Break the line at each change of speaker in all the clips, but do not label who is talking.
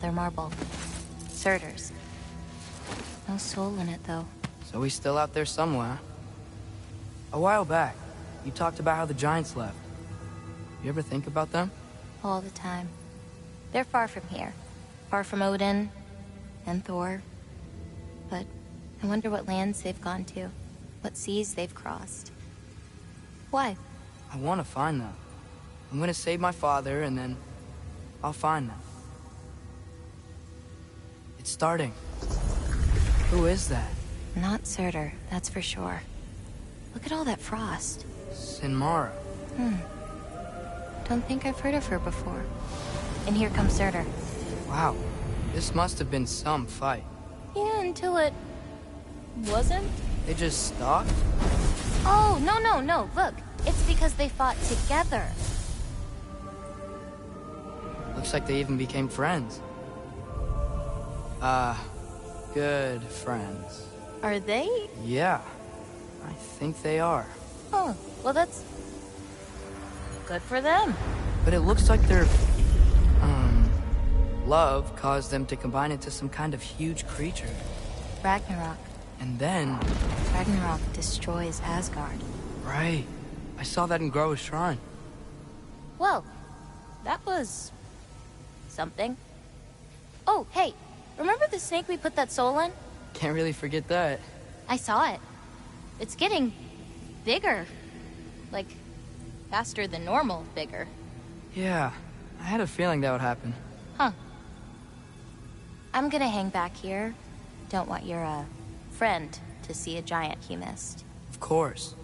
Their marble. Surters. No soul in it, though.
So he's still out there somewhere. A while back, you talked about how the giants left. You ever think about them?
All the time. They're far from here. Far from Odin and Thor. But I wonder what lands they've gone to. What seas they've crossed. Why?
I want to find them. I'm gonna save my father, and then I'll find them. It's starting. Who is that?
Not Surtur, that's for sure. Look at all that frost.
Sinmara.
Don't think I've heard of her before. And here comes Surtur.
Wow. This must have been some fight.
Yeah, until it... wasn't?
They just stopped?
Oh, no. Look, it's because they fought together.
Looks like they even became friends. Good friends.
Are they?
Yeah, I think they are.
Oh, well that's... good for them.
But it looks like their, love caused them to combine into some kind of huge creature.
Ragnarok.
And then...
Ragnarok destroys Asgard.
Right. I saw that in Groa's shrine.
Well, that was... something. Oh, hey, remember the snake we put that soul in?
Can't really forget that.
I saw it. It's getting... bigger. Like, faster than normal bigger.
Yeah, I had a feeling that would happen.
Huh. I'm gonna hang back here. Don't want your, friend to see a giant he missed.
Of course.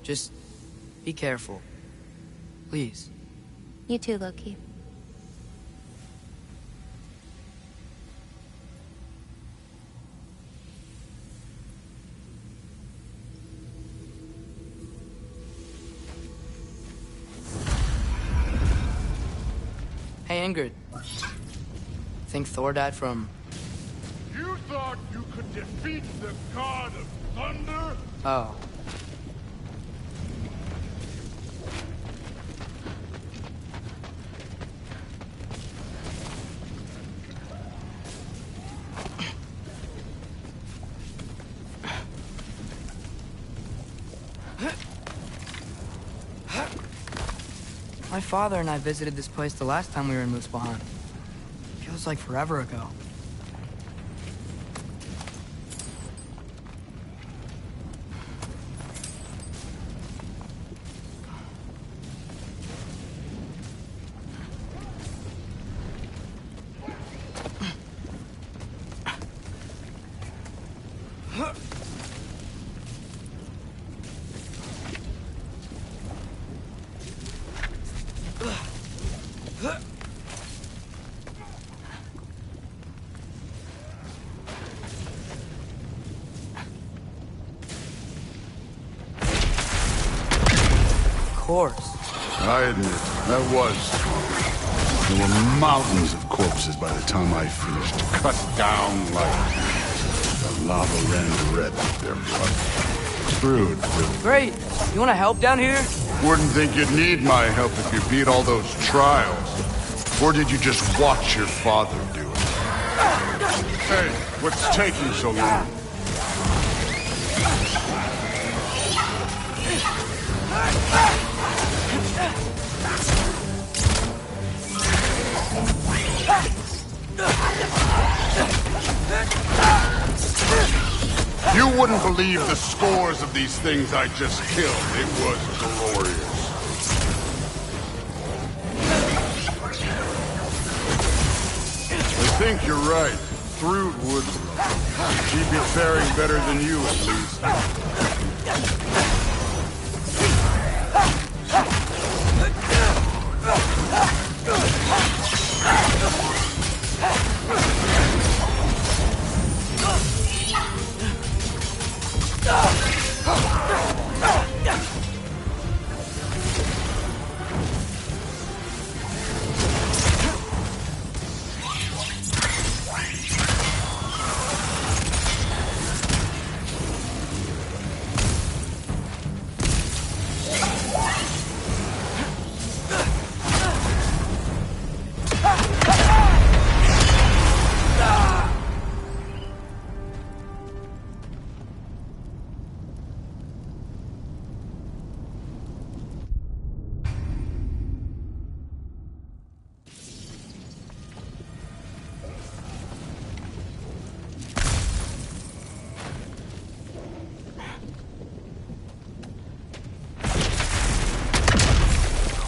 Just be careful. Please.
You too, Loki.
Hey, Ingrid. Think Thor died from...
You thought you could defeat the god of thunder?
Oh. My father and I visited this place the last time we were in Muspelheim. Feels like forever ago. Of course.
I admit, that was strong. There were mountains of corpses by the time I finished, cut down like the lava ran red with their blood. Screwed.
Great. You want to help down here?
Wouldn't think you'd need my help if you beat all those trials. Or did you just watch your father do it? Hey, what's taking so long? You wouldn't believe the scores of these things I just killed. It was glorious. I think you're right. Thrud would. She'd be faring better than you, at least.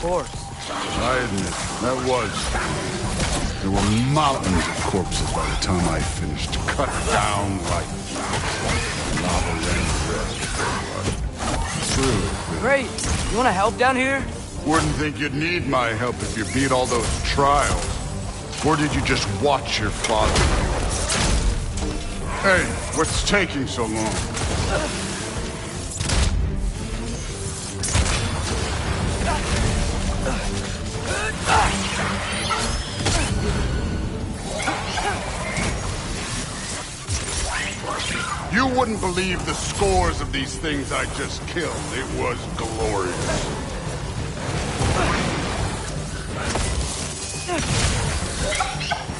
course.
I admit, that was. There were mountains of corpses by the time I finished, cut down like lava ran red. True.
Great. You want to help down here?
Wouldn't think you'd need my help if you beat all those trials. Or did you just watch your father do it? Hey, what's taking so long? You wouldn't believe the scores of these things I just killed. It was glorious.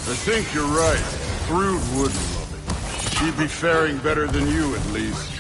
I think you're right. Thrud would love it. She'd be faring better than you, at least.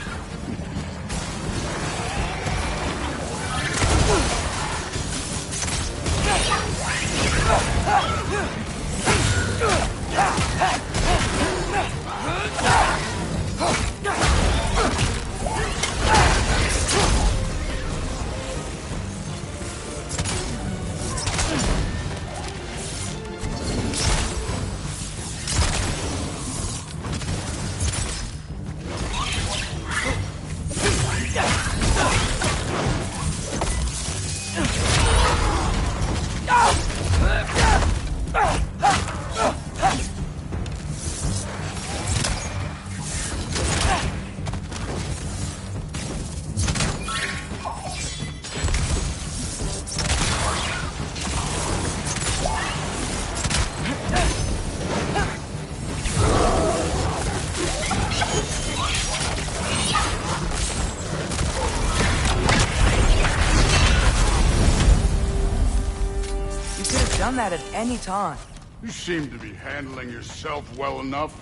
Done that at any time.
You seem to be handling yourself well enough.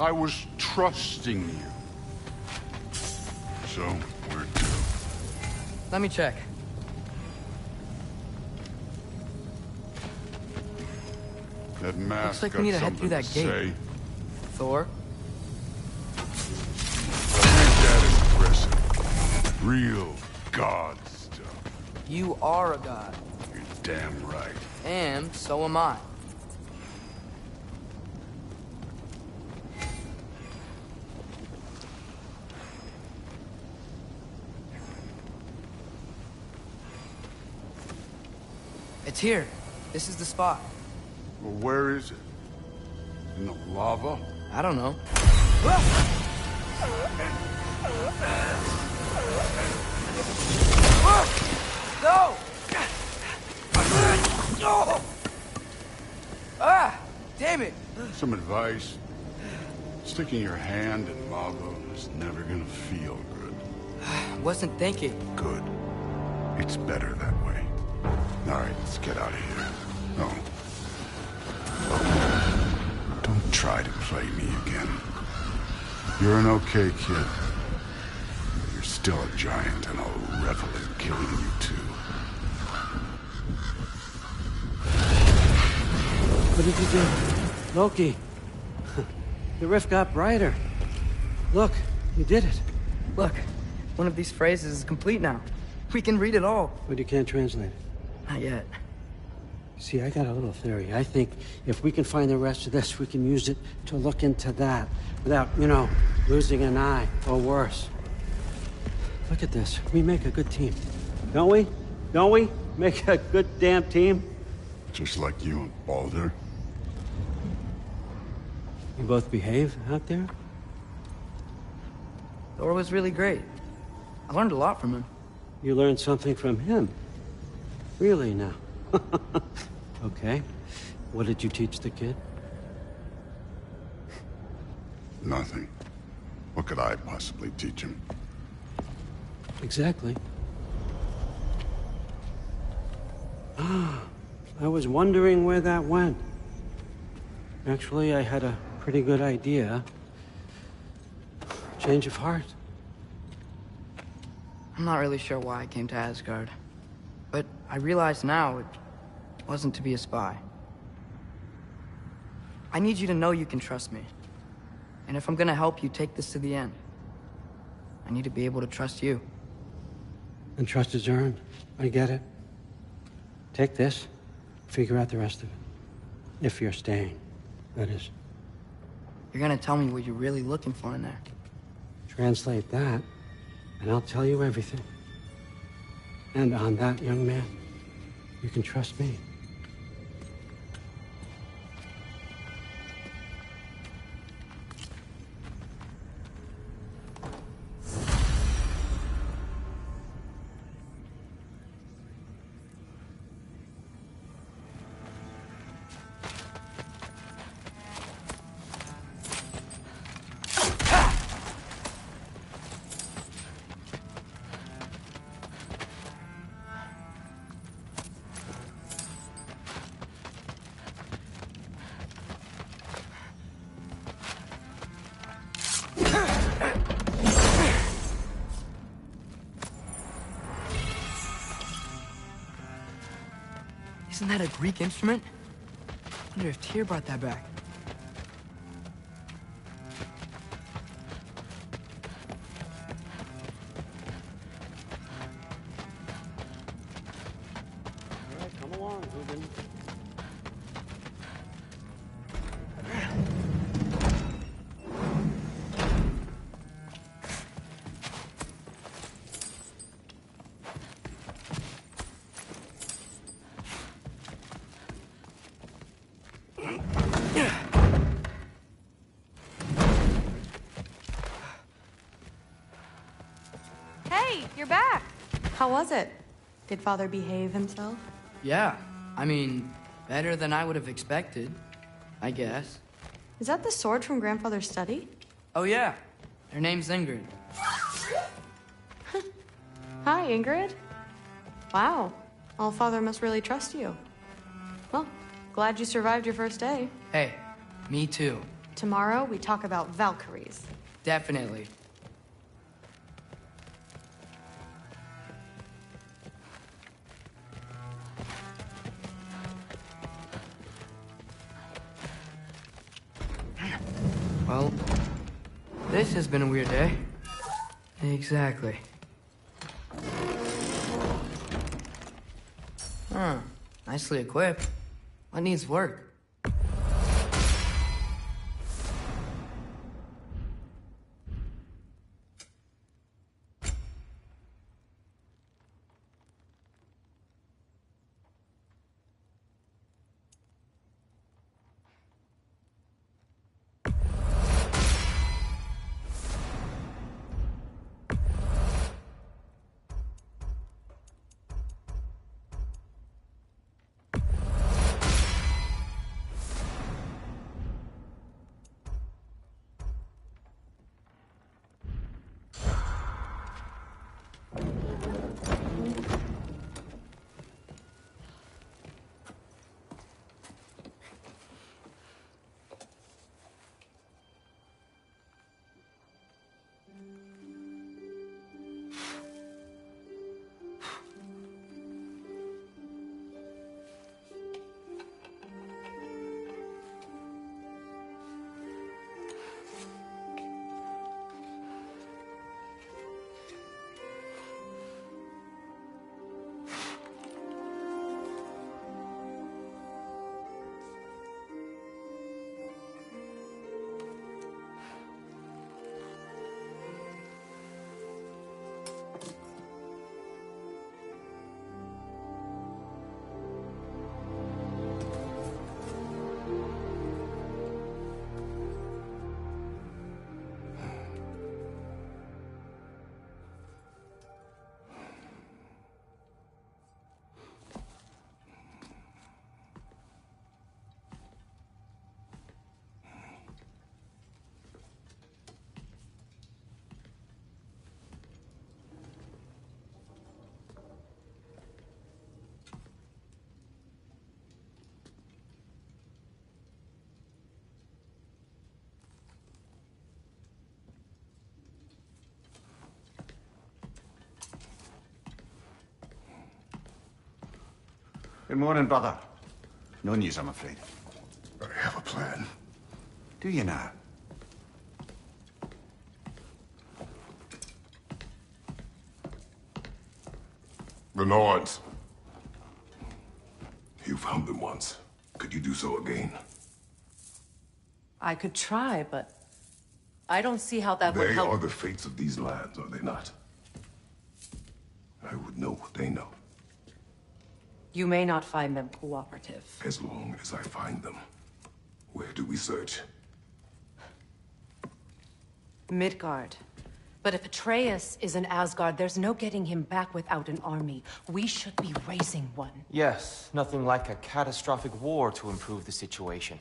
I was trusting you. So, where to?
Let me check.
That mask
Looks like
got
we need to head
something
through that
to
gate.
say.
Thor?
Ain't that impressive? Real god stuff.
You are a god.
You're damn right.
And so am I. It's here. This is the spot.
Well, where is it? In the lava?
I don't know. No! Ah! Damn it!
Some advice. Sticking your hand in lava is never gonna feel good.
Wasn't thinking.
Good. It's better that way. All right, let's get out of here. No. Don't try to play me again. You're an okay kid. But you're still a giant, and I'll revel in killing you too.
What did you do? Loki. The rift got brighter. Look, you did it.
Look, one of these phrases is complete now. We can read it all.
But you can't translate it.
Not yet.
See, I got a little theory. I think if we can find the rest of this, we can use it to look into that without, losing an eye or worse. Look at this. We make a good team. Don't we? Don't we? Make a good damn team?
Just like you and Baldur.
You both behave out there?
Thor was really great. I learned a lot from him.
You learned something from him? Really now? Okay. What did you teach the kid?
Nothing. What could I possibly teach him?
Exactly. I was wondering where that went. Actually, I had a pretty good idea. Change of heart.
I'm not really sure why I came to Asgard. But I realize now it wasn't to be a spy. I need you to know you can trust me. And if I'm gonna help you take this to the end, I need to be able to trust you.
And trust is earned. I get it. Take this, figure out the rest of it. If you're staying, that is.
You're gonna tell me what you're really looking for in there.
Translate that, and I'll tell you everything. And on that, young man, you can trust me.
Isn't that a Greek instrument? I wonder if Tyr brought that back.
All right, come along, Ruben.
Hey, you're back. How was it? Did Father behave himself?
Yeah, I mean, better than I would have expected, I guess.
Is that the sword from Grandfather's study?
Oh yeah, her name's Ingrid.
Hi, Ingrid. Wow, All-Father must really trust you. Well, glad you survived your first day.
Hey, me too.
Tomorrow, we talk about Valkyries.
Definitely. Well, this has been a weird day. Exactly. Huh. Nicely equipped. What needs work?
Good morning, brother. No news, I'm afraid.
I have a plan.
Do you now?
The Nords.
You found them once. Could you do so again?
I could try, but I don't see how that would help.
They are the fates of these lands, are they not? I would know what they know.
You may not find them cooperative.
As long as I find them. Where do we search?
Midgard. But if Atreus is in Asgard, there's no getting him back without an army. We should be raising one.
Yes, nothing like a catastrophic war to improve the situation.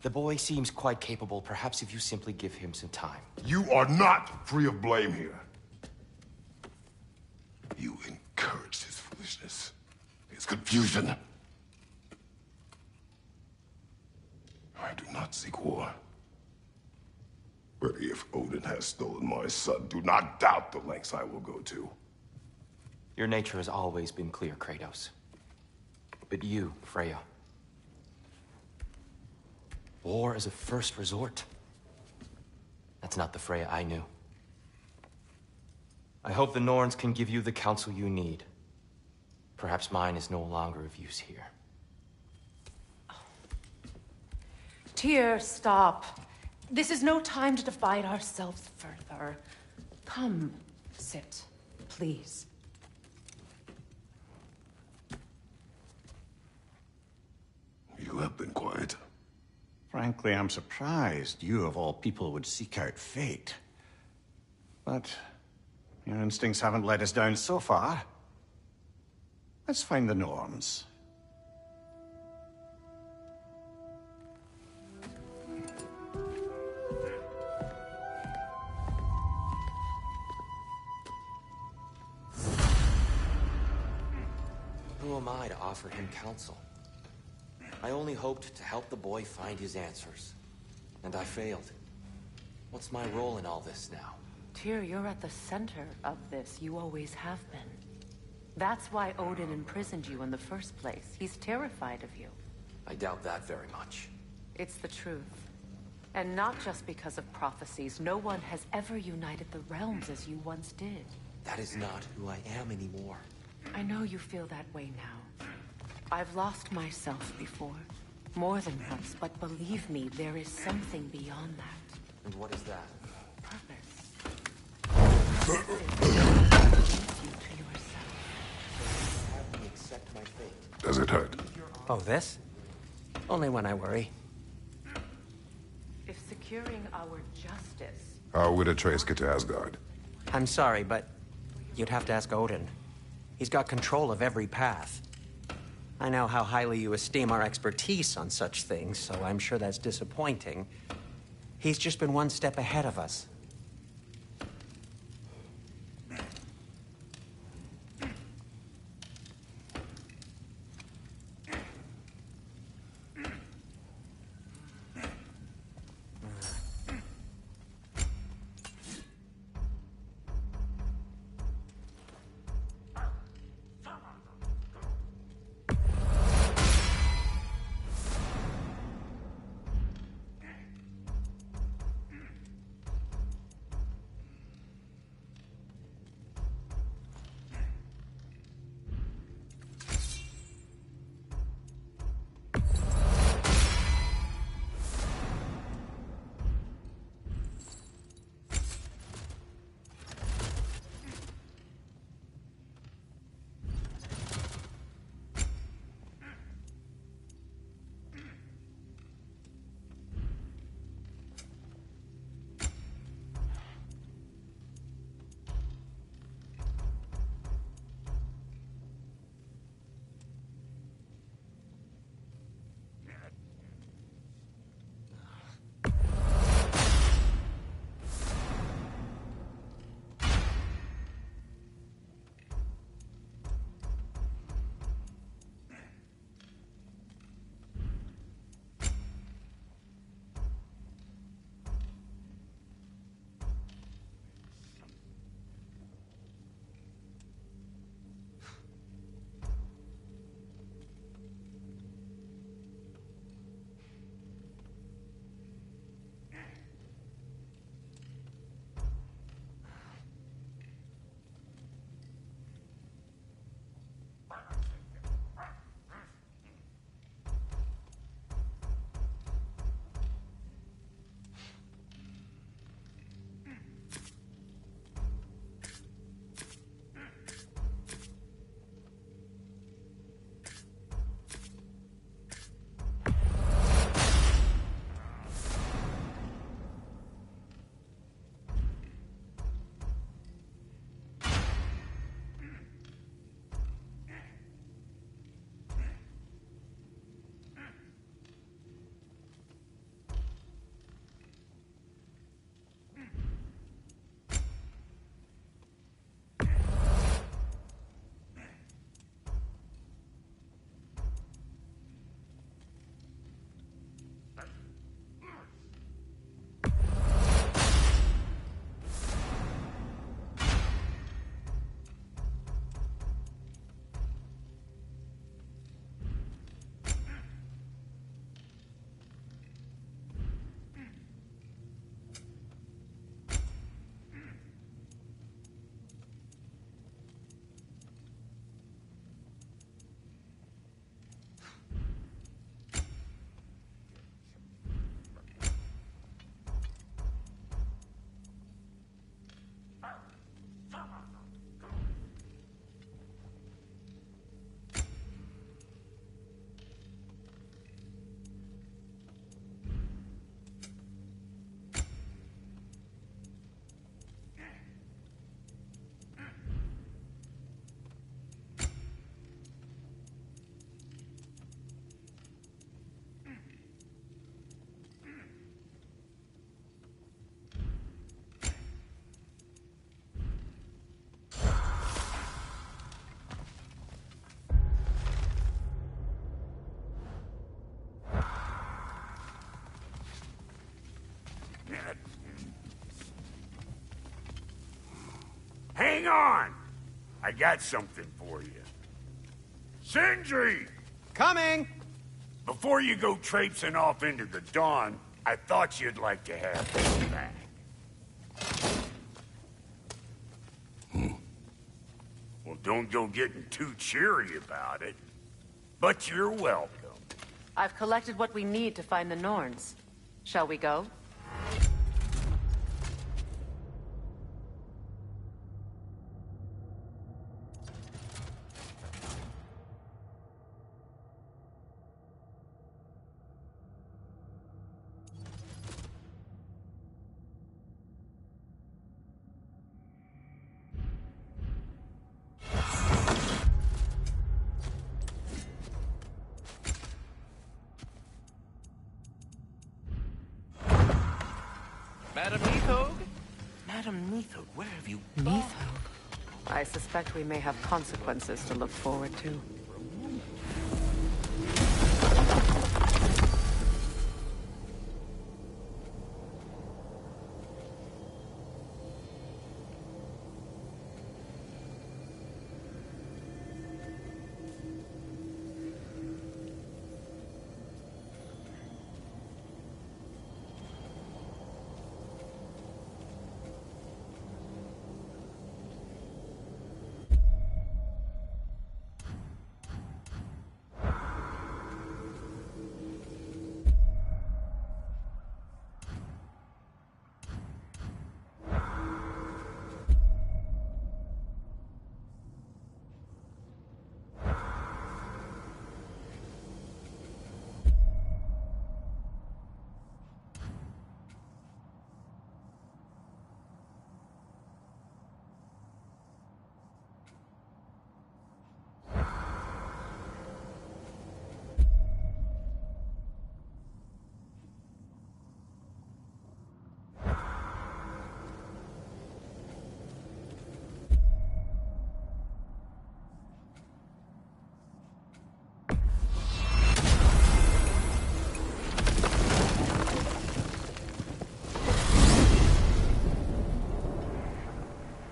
The boy seems quite capable. Perhaps if you simply give him some time.
You are not free of blame here. You encouraged his foolishness, his confusion. I do not seek war. But if Odin has stolen my son, do not doubt the lengths I will go to.
Your nature has always been clear, Kratos. But you, Freya. War is a first resort. That's not the Freya I knew. I hope the Norns can give you the counsel you need. Perhaps mine is no longer of use here.
Tyr, stop. This is no time to divide ourselves further. Come, sit, please.
You have been quiet.
Frankly, I'm surprised you, of all people, would seek out fate. But your instincts haven't let us down so far. Let's find the Norns.
Who am I to offer him counsel? I only hoped to help the boy find his answers. And I failed. What's my role in all this now?
Tyr, you're at the center of this. You always have been. That's why Odin imprisoned you in the first place. He's terrified of you.
I doubt that very much.
It's the truth. And not just because of prophecies. No one has ever united the realms as you once did.
That is not who I am anymore.
I know you feel that way now. I've lost myself before. More than once, but believe me, there is something beyond that.
And what is that?
Purpose. You to yourself.
Have me accept my fate.
Does it hurt?
Oh, this? Only when I worry.
If securing our justice...
How would Atreus get to Asgard?
I'm sorry, but you'd have to ask Odin. He's got control of every path. I know how highly you esteem our expertise on such things, so I'm sure that's disappointing. He's just been one step ahead of us.
Hang on! I got something for you. Sindri!
Coming!
Before you go traipsing off into the dawn, I thought you'd like to have this back. Well, don't go getting too cheery about it. But you're welcome.
I've collected what we need to find the Norns. Shall we go?
Madam Neathog? Madam Neathog, where have you gone?
Neathog. I suspect we may have consequences to look forward to.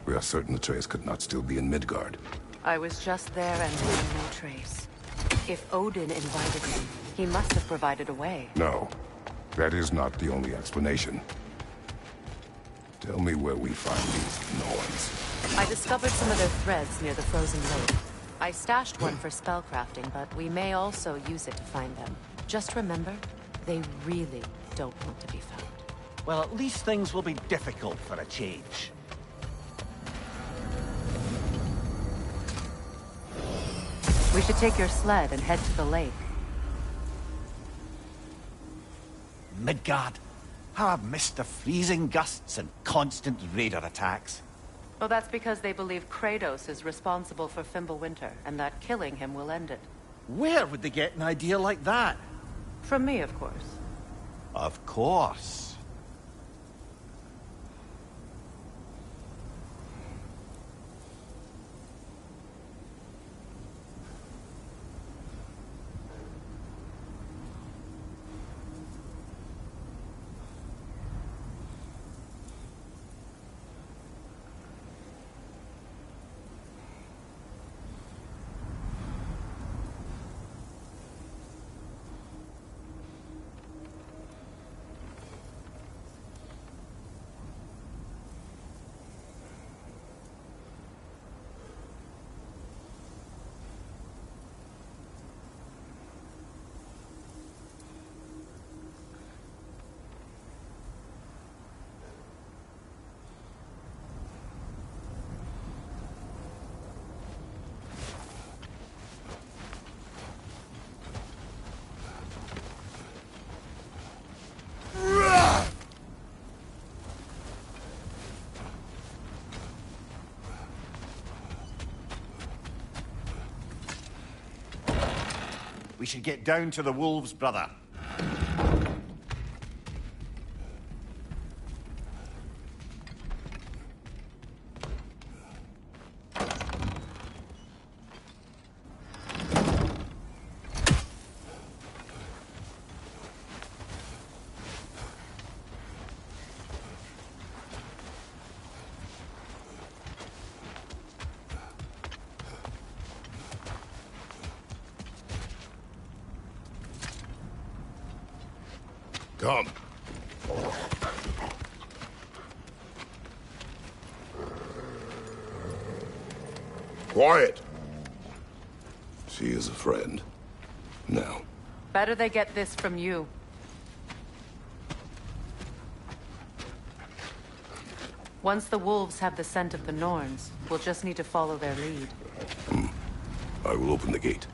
We are certain the trace could not still be in Midgard.
I was just there and found no trace. If Odin invited me, he must have provided a way.
No, that is not the only explanation. Tell me where we find these Norns.
I discovered some of their threads near the frozen lake. I stashed one for spellcrafting, but we may also use it to find them. Just remember, they really don't want to be found.
Well, at least things will be difficult for a change.
We should take your sled and head to the lake.
Midgard. How I've missed the freezing gusts and constant raider attacks.
Well, that's because they believe Kratos is responsible for Fimbulwinter, and that killing him will end it.
Where would they get an idea like that?
From me, of course.
Of course. We should get down to the wolves, brother.
Come. Quiet. She is a friend. Now.
Better they get this from you. Once the wolves have the scent of the Norns, we'll just need to follow their lead.
I will open the gate.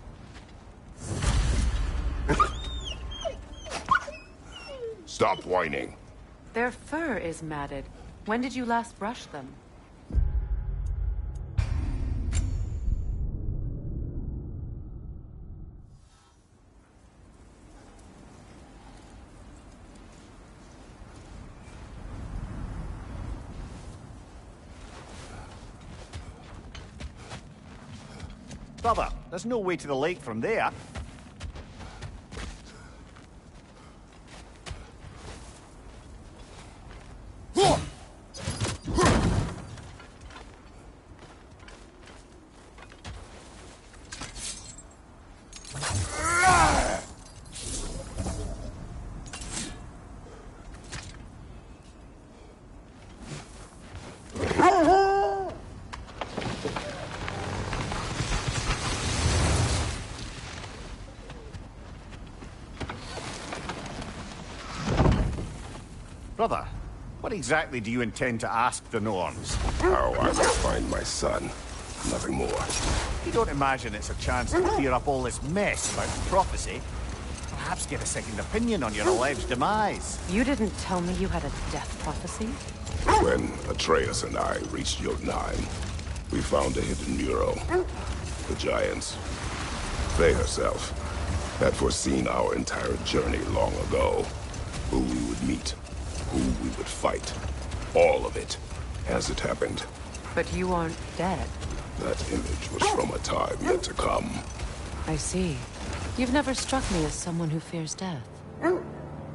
Stop whining.
Their fur is matted. When did you last brush them?
Brother, there's no way to the lake from there. Brother, what exactly do you intend to ask the Norns?
How I will find my son. Nothing more.
You don't imagine it's a chance to clear up all this mess about prophecy? Perhaps get a second opinion on your alleged demise.
You didn't tell me you had a death prophecy?
When Atreus and I reached Jotunheim, we found a hidden mural. The Giants, Faye herself, had foreseen our entire journey long ago. Who we would meet, who we would fight. All of it, as it happened.
But you aren't dead.
That image was from a time yet to come.
I see. You've never struck me as someone who fears death.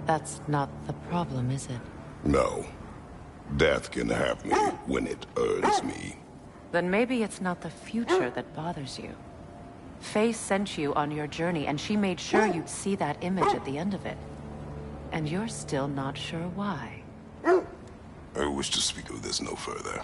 That's not the problem, is it?
No. Death can have me when it earns me.
Then maybe it's not the future that bothers you. Faye sent you on your journey, and she made sure you'd see that image at the end of it. And you're still not sure why.
I wish to speak of this no further.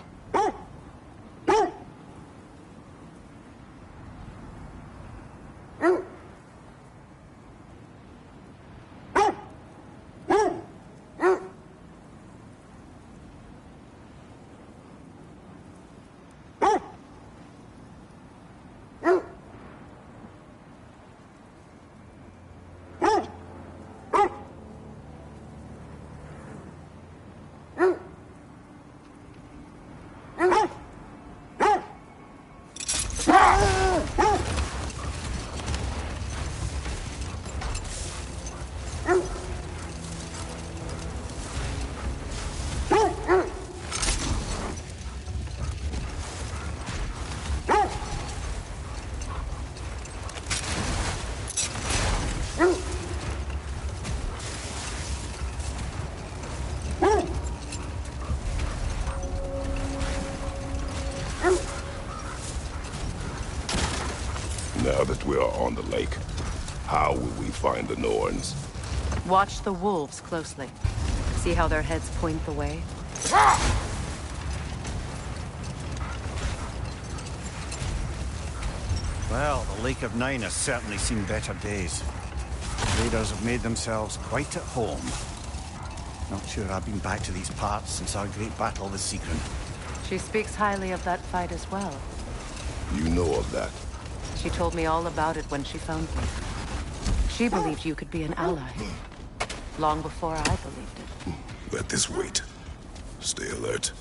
Now that we are on the lake, how will we find the Norns?
Watch the wolves closely. See how their heads point the way?
Well, the Lake of Nine has certainly seen better days. Raiders have made themselves quite at home. Not sure I've been back to these parts since our great battle with Sigrun.
She speaks highly of that fight as well.
You know of that?
She told me all about it when she found me. She believed you could be an ally. Long before I believed it.
Let this wait. Stay alert.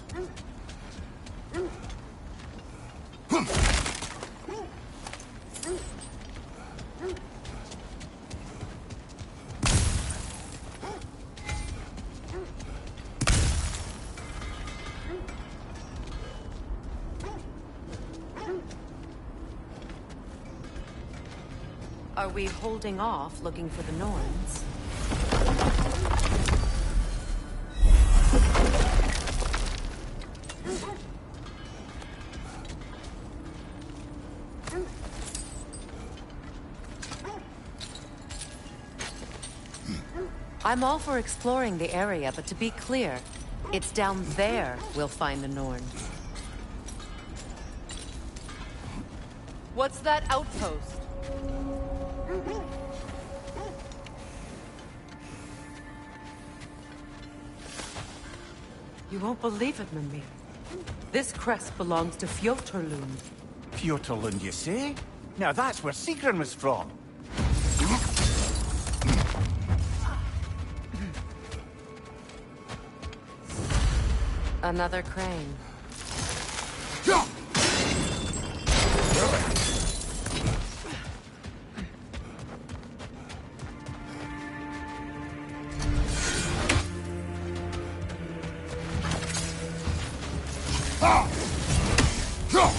Are we holding off looking for the Norns? I'm all for exploring the area, but to be clear, it's down there we'll find the Norn. What's that outpost? You won't believe it, Mimir. This crest belongs to Fjotorlund.
Fjotorlund, you say? Now that's where Sigrun was from.
Another crane.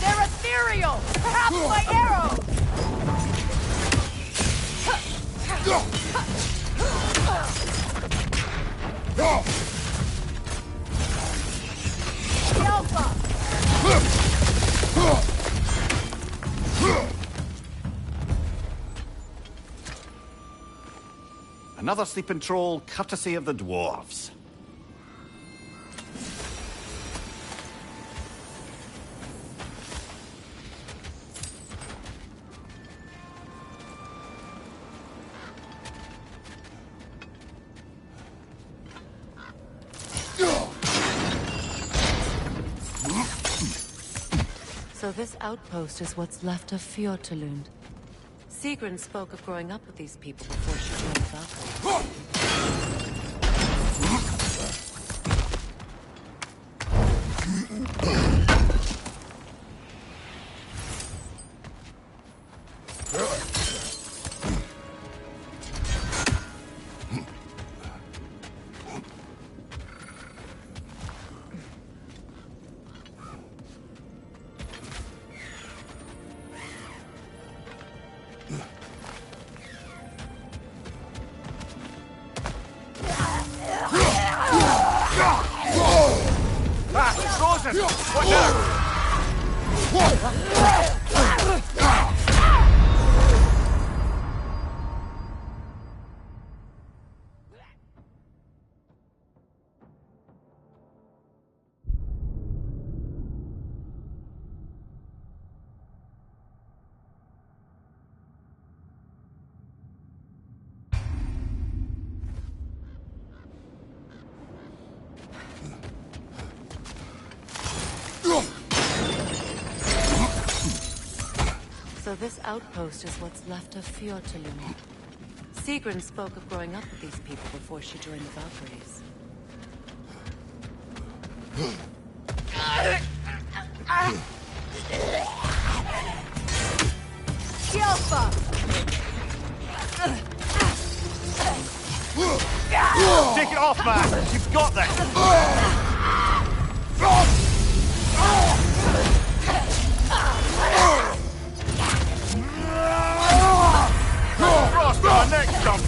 They're ethereal! Perhaps my arrows!
Another sleeping troll, courtesy of the dwarves.
So this outpost is what's left of Fjotorlund. Sigrun spoke of growing up with these people before she joined the Valkyries.
What now?
So this outpost is what's left of Fjotorlund. Sigrun spoke of growing up with these people before she joined the Valkyries.
Alpha!
Take it off, man! You've got this! Frost on my neck, jump!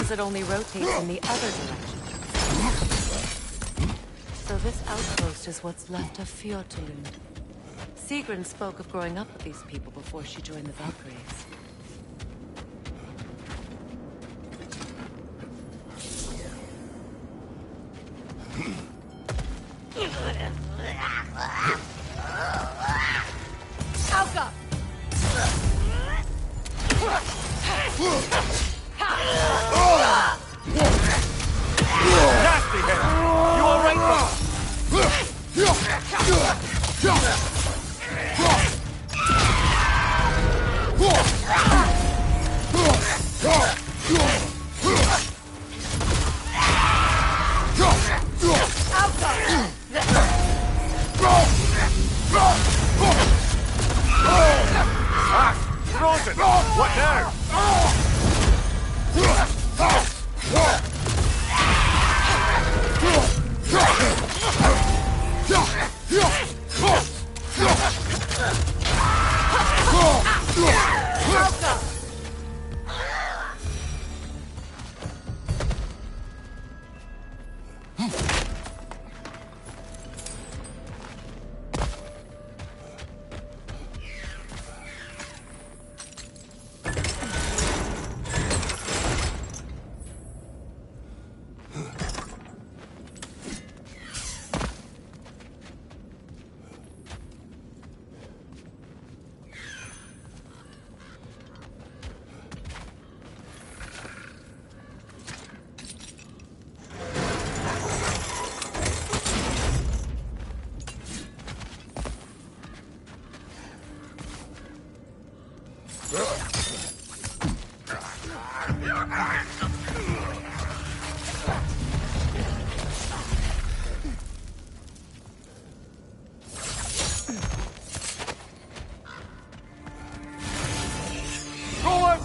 means it only rotates in the other direction. So this outpost is what's left of Fjortulund. Sigrun spoke of growing up with these people before she joined the Valkyries.
Alka!
Nasty hit! You alright, Frozen! What now?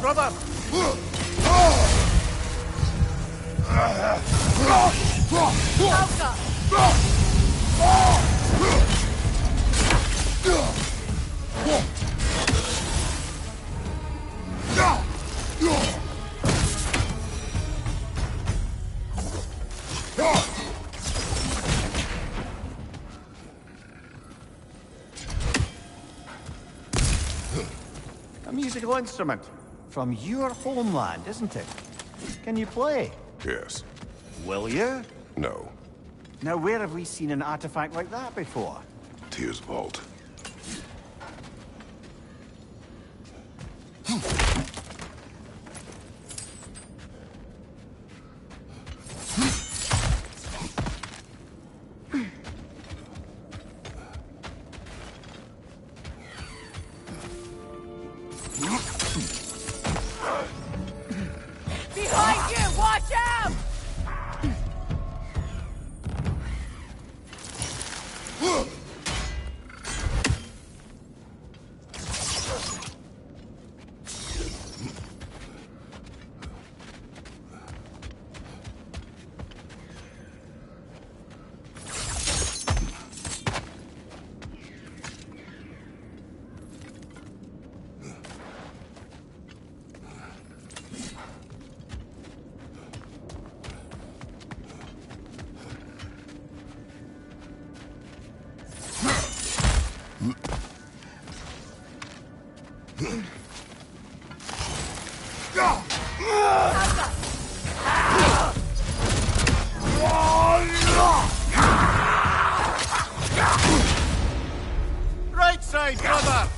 Brother! A musical instrument from your homeland, isn't it? Can you play?
Yes.
Will you?
No.
Now, where have we seen an artifact like that before?
Tears Vault.
Behind you! Watch out!
Right side, brother!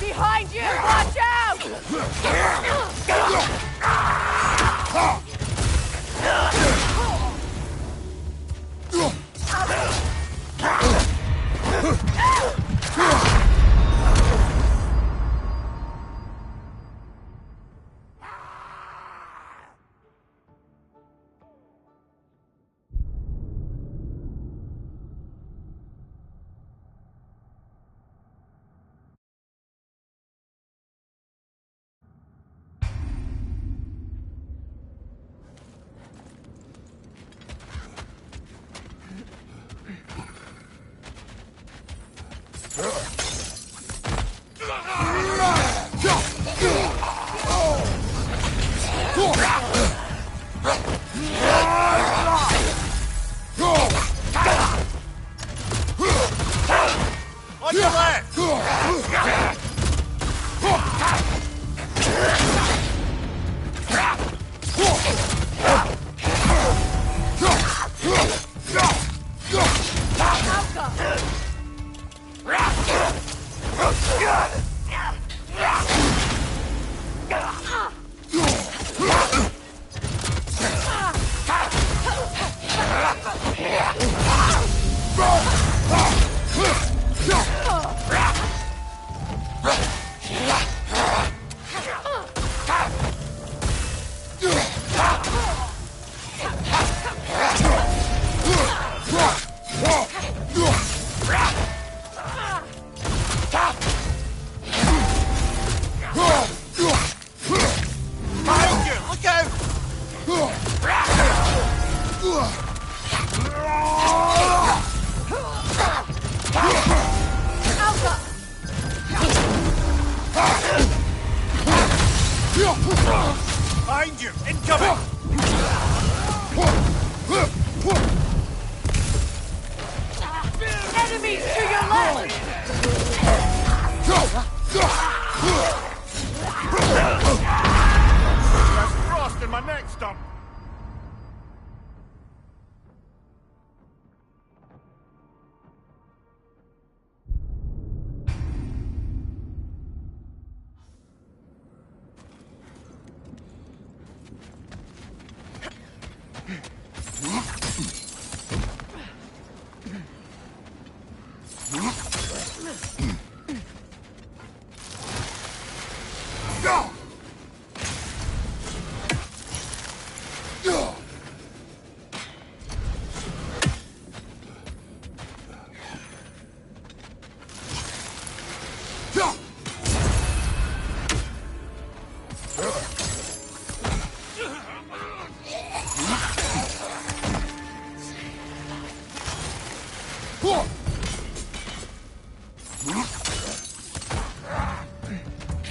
Behind you! Watch out!
On your left! Behind you! Incoming!
Enemies to your left!
There's frost in my neck stump!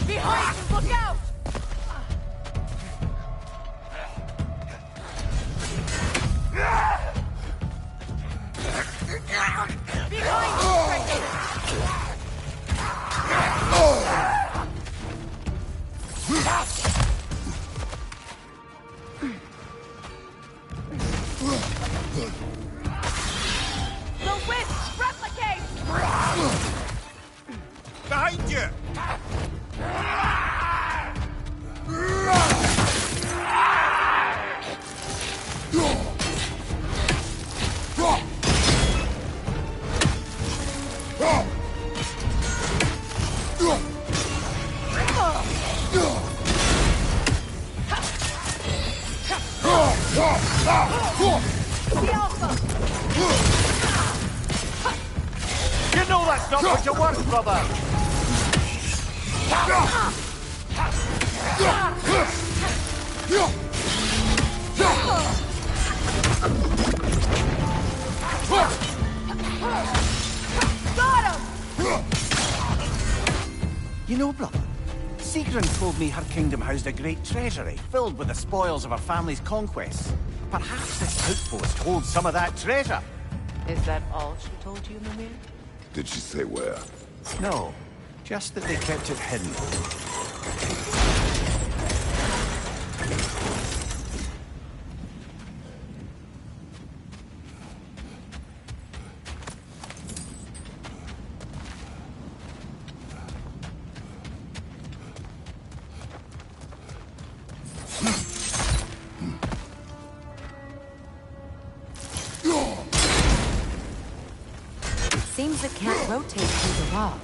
Behind you! Look out! Behind you, Kraken! The wisp! Replicate!
Behind you! You know that's not what you want, brother!
Got him!
You know, brother, Sigrun told me her kingdom housed a great treasury filled with the spoils of her family's conquests. Perhaps this outpost holds some of that treasure.
Is that all she told you, Mimir?
Did she say where?
No, just that they kept it hidden.
Seems it can't rotate through the rock.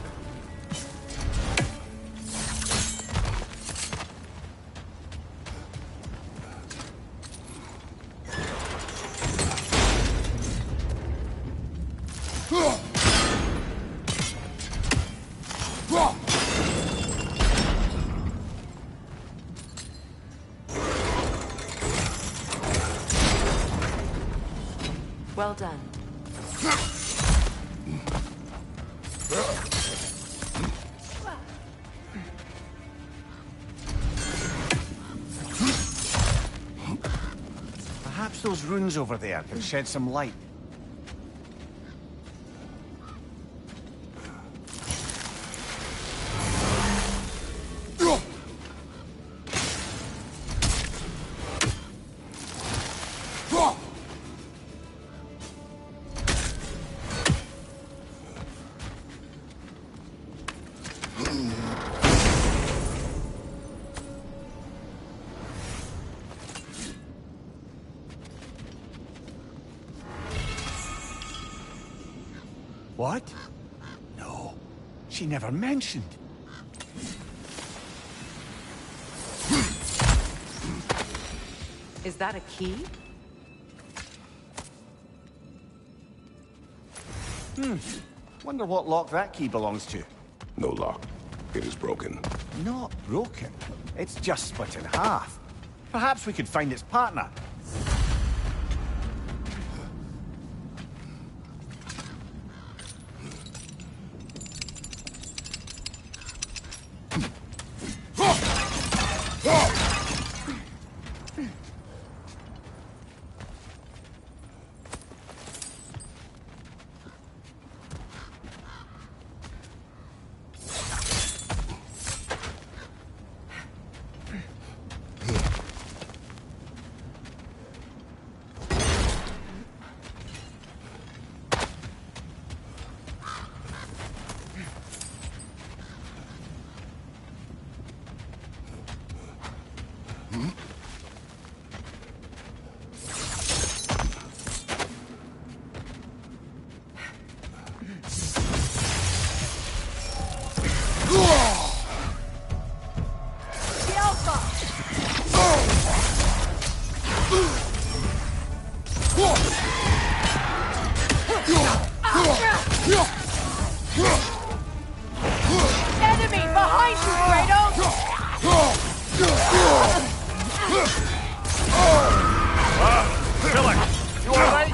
Well done.
Perhaps those runes over there can shed some light. What? No, she never mentioned.
Is that a key?
Wonder what lock that key belongs to.
No lock. It is broken.
Not broken. It's just split in half. Perhaps we could find its partner.
Enemy behind you, Kratos!
Philip, you alright?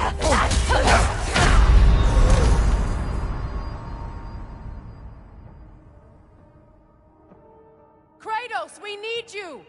Kratos, we need you!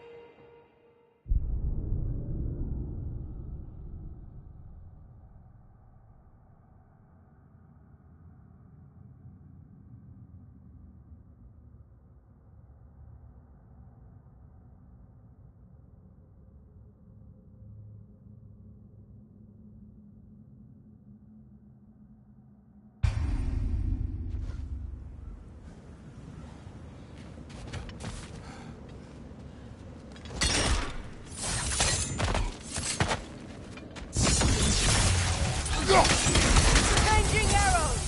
Changing arrows!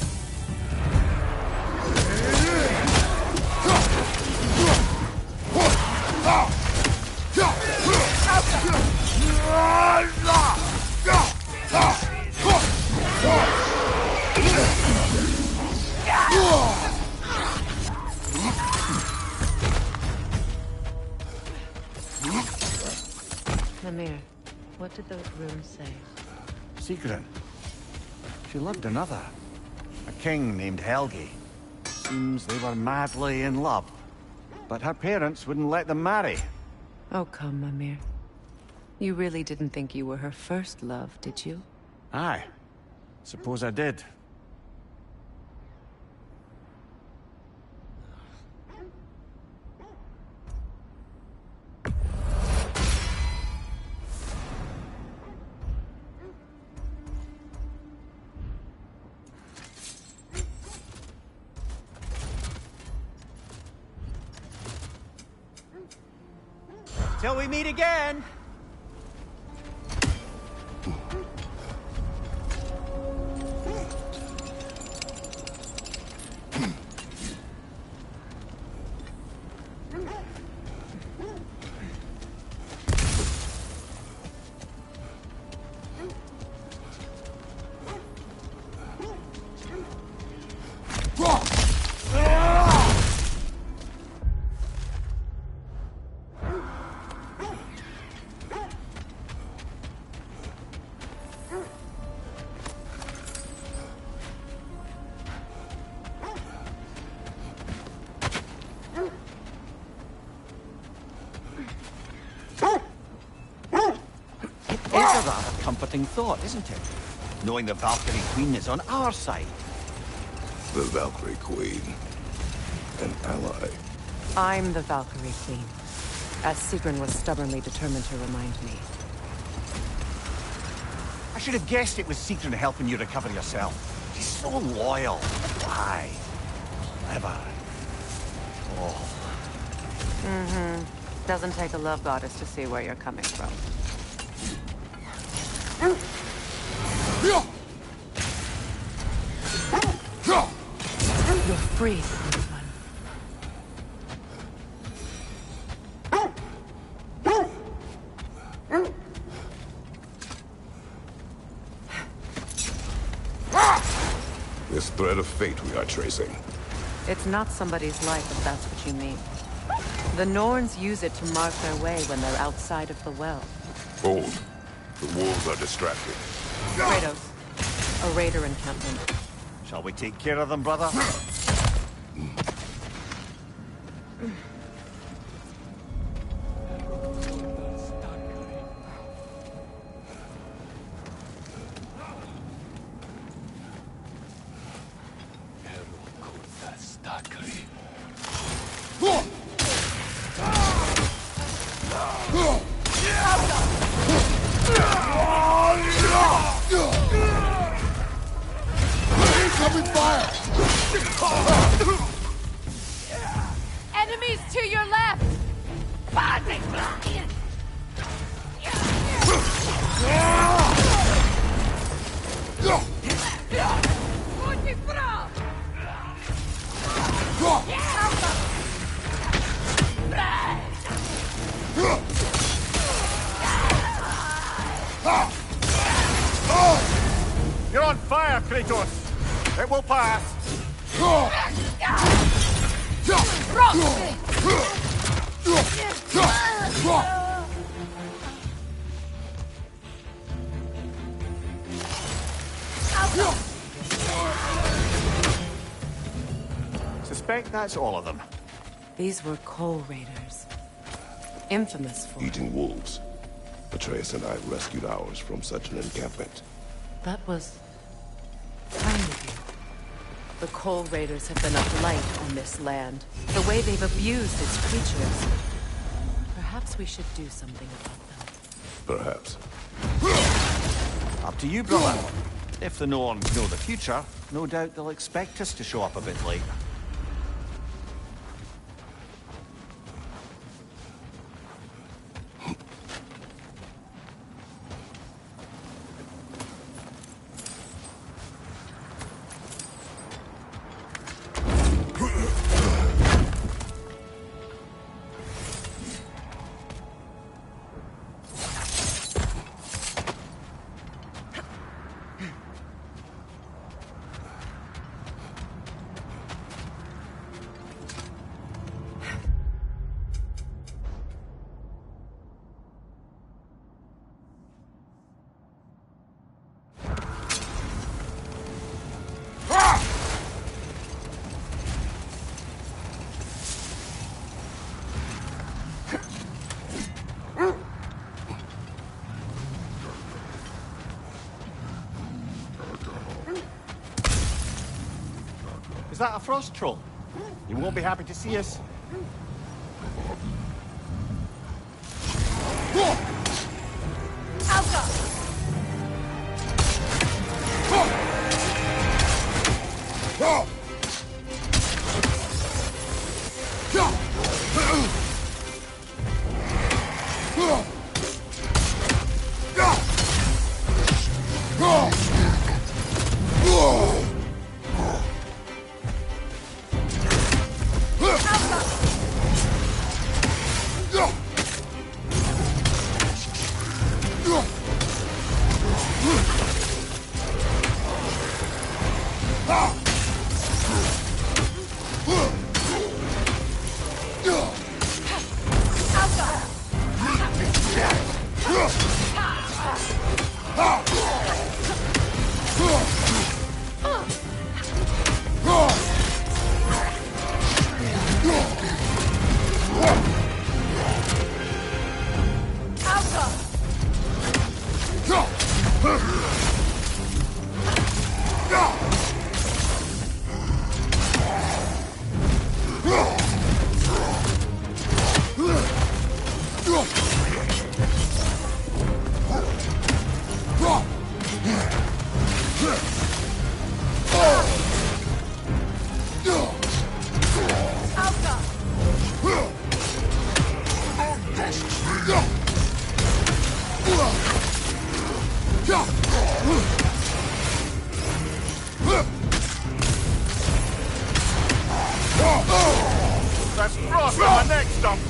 Mimir, what did those runes say?
Secret. She loved another. A king named Helgi. Seems they were madly in love. But her parents wouldn't let them marry.
Oh, come, Mimir. You really didn't think you were her first love, did you?
Aye. Suppose I did. Till we meet again! comforting thought, isn't it? Knowing the Valkyrie Queen is on our side.
The Valkyrie Queen. An ally.
I'm the Valkyrie Queen, as Sigrun was stubbornly determined to remind me.
I should have guessed it was Sigrun helping you recover yourself. She's so loyal. Why? Clever. Oh.
Mm-hmm. Doesn't take a love goddess to see where you're coming from. You're free, little one.
This thread of fate we are tracing.
It's not somebody's life, if that's what you mean. The Norns use it to mark their way when they're outside of the well.
Hold. The wolves are distracted.
Kratos, a raider encampment.
Shall we take care of them, brother?
Enemies to your left!
You're on fire, Kratos! It will pass! Suspect that's all of them.
These were coal raiders. Infamous for...
Eating wolves. Atreus and I rescued ours from such an encampment.
That was... kind of you. The coal raiders have been a blight on this land. The way they've abused its creatures. Perhaps we should do something about them.
Perhaps.
Up to you, brother. If the Norns know the future, no doubt they'll expect us to show up a bit late. Is that a frost troll? You won't be happy to see us.
frost on my neck stump!